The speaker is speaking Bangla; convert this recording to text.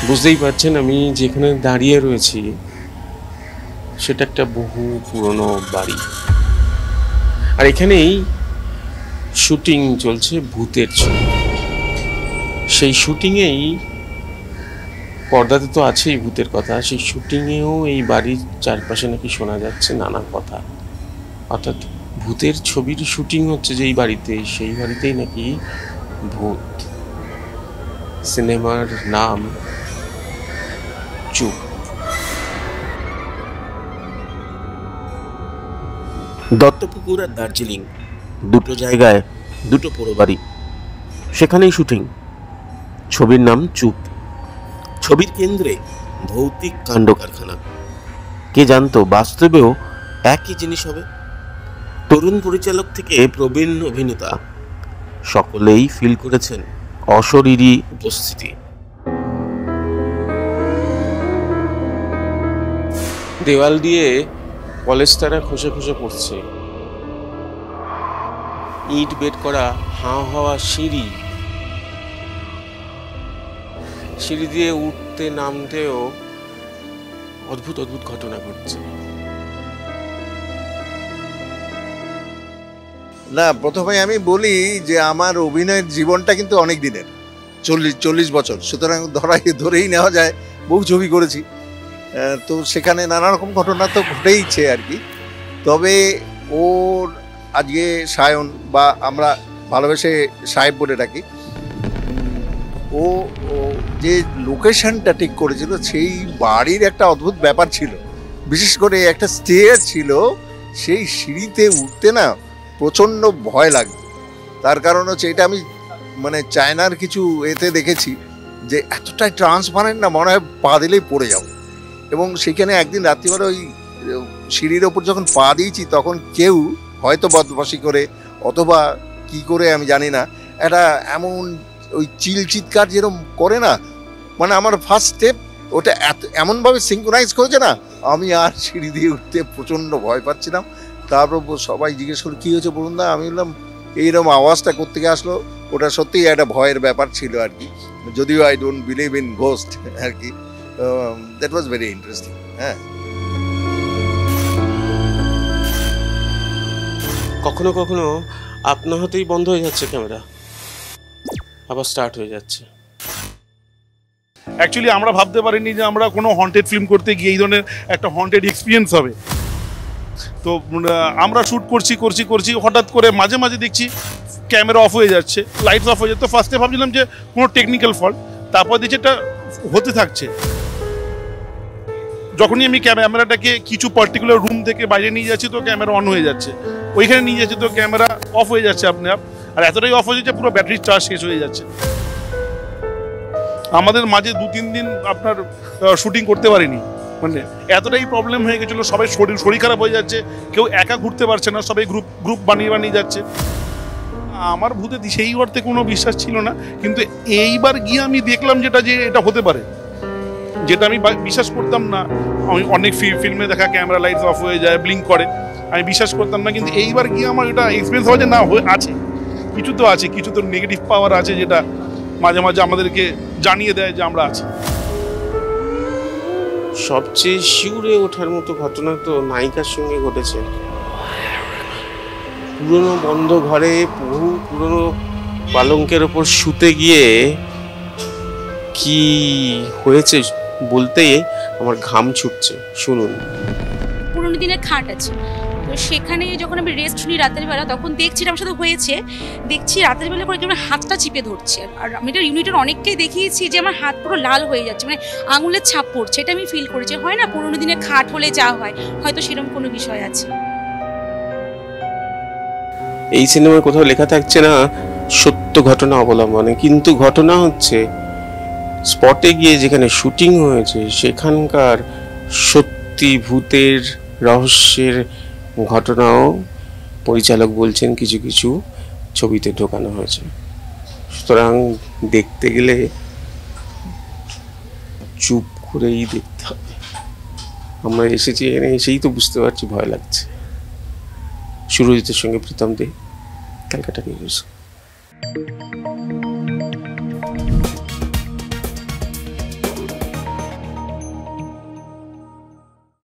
বুঝতেই পারছেন আমি যেখানে দাঁড়িয়ে রয়েছি সেটা একটা বহু পুরনো বাড়ি, আর এখানেই শুটিং চলছে ভূতের ছবি। সেই শুটিংয়েই পর্দাতে তো আছেই ভূতের কথা, সেই শুটিংয়েও এই বাড়ির চারপাশে নাকি শোনা যাচ্ছে নানা কথা। অর্থাৎ ভূতের ছবির শুটিং হচ্ছে যেই বাড়িতে, সেই বাড়িতেই নাকি ভূত। সিনেমার নাম চুপ। দত্তপুকুর আর দার্জিলিং দুটো জায়গায় দুটো পুরো বাড়ি, সেখানেই শুটিং। ছবির নাম চুপ। ছবির কেন্দ্রে ভৌতিক কাণ্ড কারখানা। কে জানতো বাস্তবেও একই জিনিস হবে। তরুণ পরিচালক থেকে প্রবীণ অভিনেতা সকলেই ফিল করেছেন অশরীরী উপস্থিতি। দেওয়াল দিয়ে পলেস্তারা খসে খসে পড়ছে, ইট বেড করা হাঁ হাওয়া সিঁড়ি দিয়ে উঠতে নামতেও অদ্ভুত অদ্ভুত ঘটনা ঘটছে। না, প্রথমে আমি বলি যে আমার অভিনয়ের জীবনটা কিন্তু অনেক দিনের, 40 বছর। সুতরাং ধরেই নেওয়া যায় বহু ছবি করেছি, তো সেখানে নানা রকম ঘটনা তো ঘটেইছে আর কি। তবে ওর আজকে সায়ন, বা আমরা ভালোবেসে সাহেব বলে ডাকি, ও যে লোকেশনটা ঠিক করেছিল সেই বাড়ির একটা অদ্ভুত ব্যাপার ছিল। বিশেষ করে একটা স্টেয়ার ছিল, সেই সিঁড়িতে উঠতে না প্রচণ্ড ভয় লাগতো। তার কারণ হচ্ছে এটা আমি মানে চায়নার কিছু এতে দেখেছি যে এতটাই ট্রান্সপারেন্ট না, মনে হয় পা দিলেই পড়ে যাও। এবং সেখানে একদিন রাত্রিবেলা ওই সিঁড়ির ওপর যখন পা দিয়েছি, তখন কেউ হয়তো বদমাশি করে অথবা কি করে আমি জানি না, একটা এমন ওই চিৎকার যেরকম করে না, মানে আমার ফার্স্ট স্টেপ ওটা এমনভাবে সিঙ্ক্রোনাইজ করেছে না, আমি আর সিঁড়ি দিয়ে উঠতে প্রচণ্ড ভয় পাচ্ছিলাম। তারপর সবাই জিজ্ঞেস করে কী হয়েছে বলুন না, আমি বললাম এইরকম আওয়াজটা কোত্থেকে আসলো। ওটা সত্যিই একটা ভয়ের ব্যাপার ছিল আর কি, যদিও I don't believe in ghost আর কি। That was very interesting. হ্যাঁ, কখনো কখনো আপনা হতেই বন্ধ হয়ে যাচ্ছে ক্যামেরা, আবার স্টার্ট হয়ে যাচ্ছে। অ্যাকচুয়ালি আমরা ভাবতে পারিনি যে আমরা কোনো হন্টেড ফিল্ম করতে গিয়ে এই ধরনের একটা হন্টেড এক্সপিরিয়েন্স হবে। তো আমরা শ্যুট করছি, হঠাৎ করে মাঝে মাঝে দেখছি ক্যামেরা অফ হয়ে যাচ্ছে, লাইটস অফ হয়ে যাচ্ছে। তো ফার্স্টে ভাবছিলাম যে কোনো টেকনিক্যাল ফল্ট, তারপর দেখছি এটা হতে থাকছে। যখনই আমি ক্যামেরাটাকে কিছু পার্টিকুলার রুম থেকে বাইরে নিয়ে যাচ্ছি, তো ক্যামেরা অন হয়ে যাচ্ছে, ওইখানে নিয়ে যাচ্ছে তো ক্যামেরা অফ হয়ে যাচ্ছে আপনি আপ। আর এতটাই অফ হয়ে যাচ্ছে পুরো ব্যাটারির চার্জ শেষ হয়ে যাচ্ছে। আমাদের মাঝে 2-3 দিন আপনার শুটিং করতে পারিনি, মানে এতটাই প্রবলেম হয়ে গেছিলো। সবাই শরীর খারাপ হয়ে যাচ্ছে, কেউ একা ঘুরতে পারছে না, সবাই গ্রুপ বানিয়ে যাচ্ছে। আমার ভূতে সেই অর্থে কোনো বিশ্বাস ছিল না, কিন্তু এইবার গিয়ে আমি দেখলাম যে এটা হতে পারে, যেটা আমি বিশ্বাস করতাম না। আমি অনেক ফিল্মে দেখা ক্যামেরা লাইটস অফ হয়ে যায়, ব্লিঙ্ক করে, আমি বিশ্বাস করতাম না। কিন্তু এইবার গিয়ে আমার এটা এক্সপিরিয়েন্স হওয়া যে না আছে, কিছু তো আছে, কিছু তো নেগেটিভ পাওয়ার আছে, যেটা মাঝে মাঝে আমাদেরকে জানিয়ে দেয় যে আমরা আছি। সবচেয়ে শিউরে ওঠার মতো ঘটনা তো নায়িকার সঙ্গে ঘটেছে। পুরনো বন্ধ ঘরে বহু পুরনো পালঙ্কের ওপর শুতে গিয়ে কি হয়েছে বলতে আমার ঘাম ছুটছে, শুনুন। পুরোনো দিনের খাট আছে, তো সেখানে যখন আমি রেস্ট নিই রাতের বেলা, তখন দেখছি আমার সাথে হয়েছে, দেখছি রাতের বেলা করে আমার হাতটা চিপে ধরছে। আর আমি এটা ইউনিটের অনেককেই দেখিয়েছি যে আমার হাত পুরো লাল হয়ে যাচ্ছে, মানে আঙুলের ছাপ পড়ছে। এটা আমি ফিল করেছি। হয় না পুরোনো দিনের খাট হলে যা হয়, হয়তো সেরকম কোনো বিষয় আছে। এই সিনেমায় কোথাও লেখা থাকছে না সত্য ঘটনা অবলম্বনে, কিন্তু ঘটনা হচ্ছে স্পটে গিয়ে যেখানে শুটিং হয়েছে সেখানকার সত্যি ভূতের রহস্যের ঘটনাও পরিচালক বলছেন কিছু কিছু ছবিতে ঢোকানো হয়েছে। সুতরাং দেখতে গেলে চুপ করেই দেখতে হবে। আমরা এসেছি, এখানে এসেই তো বুঝতে পারছি ভয় লাগছে। সুরজিতের সঙ্গে প্রীতম দে, ক্যালকাটা নিউজ।